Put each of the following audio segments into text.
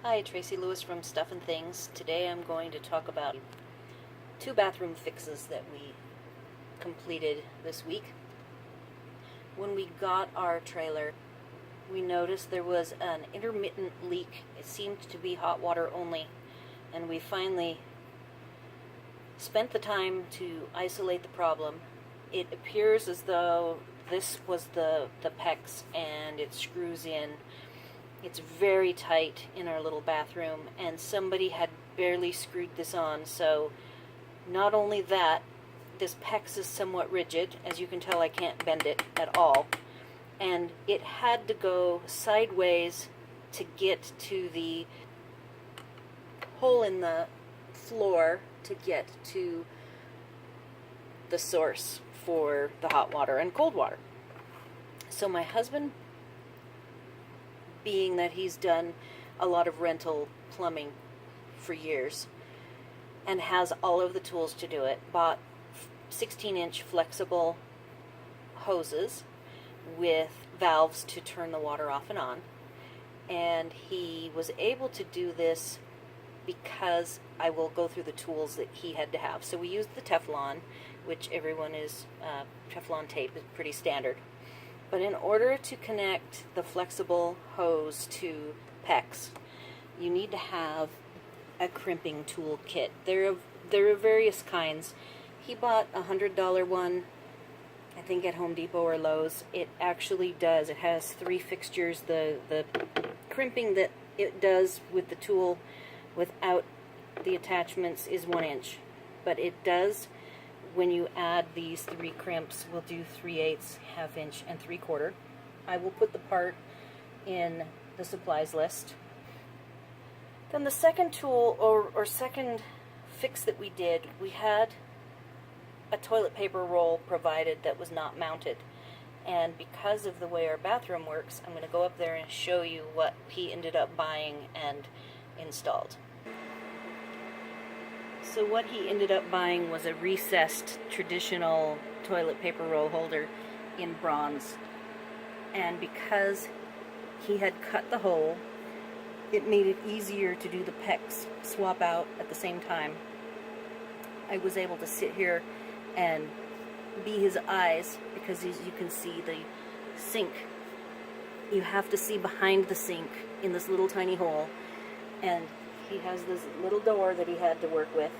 Hi, Tracy Lewis from Stuff and Things. Today I'm going to talk about 2 bathroom fixes that we completed this week. When we got our trailer, we noticed there was an intermittent leak. It seemed to be hot water only, and we finally spent the time to isolate the problem. It appears as though this was the PEX, and it screws in. It's very tight in our little bathroom, and somebody had barely screwed this on. So not only that, this PEX is somewhat rigid. As you can tell, I can't bend it at all. And it had to go sideways to get to the hole in the floor to get to the source for the hot water and cold water. So my husband, being that he's done a lot of rental plumbing for years and has all of the tools to do it, bought 16-inch flexible hoses with valves to turn the water off and on. And he was able to do this because I will go through the tools that he had to have. So we used the Teflon, which everyone is, Teflon tape is pretty standard. But in order to connect the flexible hose to PEX, you need to have a crimping tool kit. There are various kinds. He bought a $100 one, I think at Home Depot or Lowe's. It actually does. It has 3 fixtures. The crimping that it does with the tool without the attachments is 1 inch. But it does, when you add these 3 crimps, we'll do 3/8, ½ inch, and 3/4. I will put the part in the supplies list. Then the second tool, or second fix that we did, we had a toilet paper roll provided that was not mounted. And because of the way our bathroom works, I'm going to go up there and show you what he ended up buying and installed. So what he ended up buying was a recessed traditional toilet paper roll holder in bronze. And because he had cut the hole, it made it easier to do the PEX swap out at the same time. I was able to sit here and be his eyes, because as you can see the sink, you have to see behind the sink in this little tiny hole, and he has this little door that he had to work with.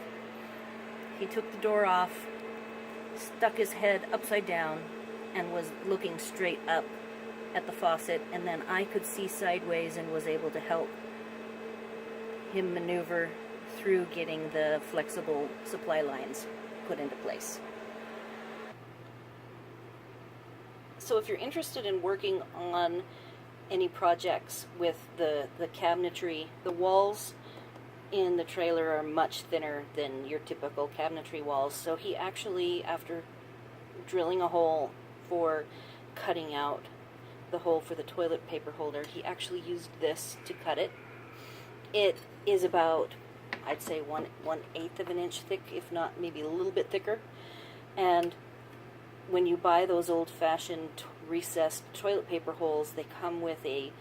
He took the door off, stuck his head upside down, and was looking straight up at the faucet, and then I could see sideways and was able to help him maneuver through getting the flexible supply lines put into place. So if you're interested in working on any projects with the cabinetry, the walls in the trailer are much thinner than your typical cabinetry walls. So he actually, after drilling a hole for cutting out the hole for the toilet paper holder, he actually used this to cut it. It is about, I'd say, 1/8 of an inch thick, if not maybe a little bit thicker. And when you buy those old-fashioned recessed toilet paper holes, they come with a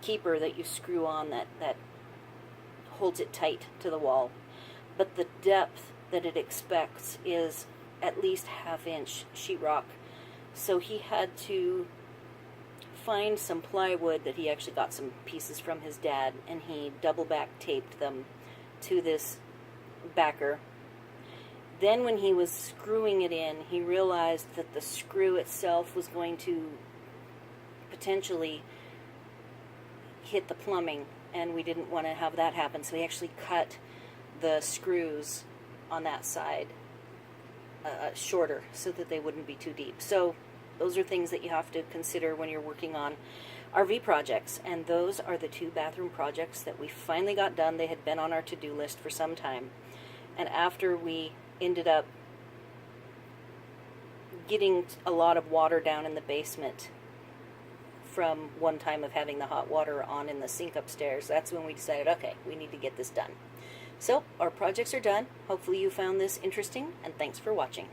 keeper that you screw on that holds it tight to the wall. But the depth that it expects is at least ½ inch sheetrock. So he had to find some plywood that he actually got some pieces from his dad, and he double back taped them to this backer. Then when he was screwing it in, he realized that the screw itself was going to potentially hit the plumbing, and we didn't want to have that happen. So he actually cut the screws on that side shorter so that they wouldn't be too deep. So those are things that you have to consider when you're working on RV projects. And those are the 2 bathroom projects that we finally got done. They had been on our to-do list for some time. And after we ended up getting a lot of water down in the basement from one time of having the hot water on in the sink upstairs, that's when we decided, okay, we need to get this done. So our projects are done. Hopefully you found this interesting, and thanks for watching.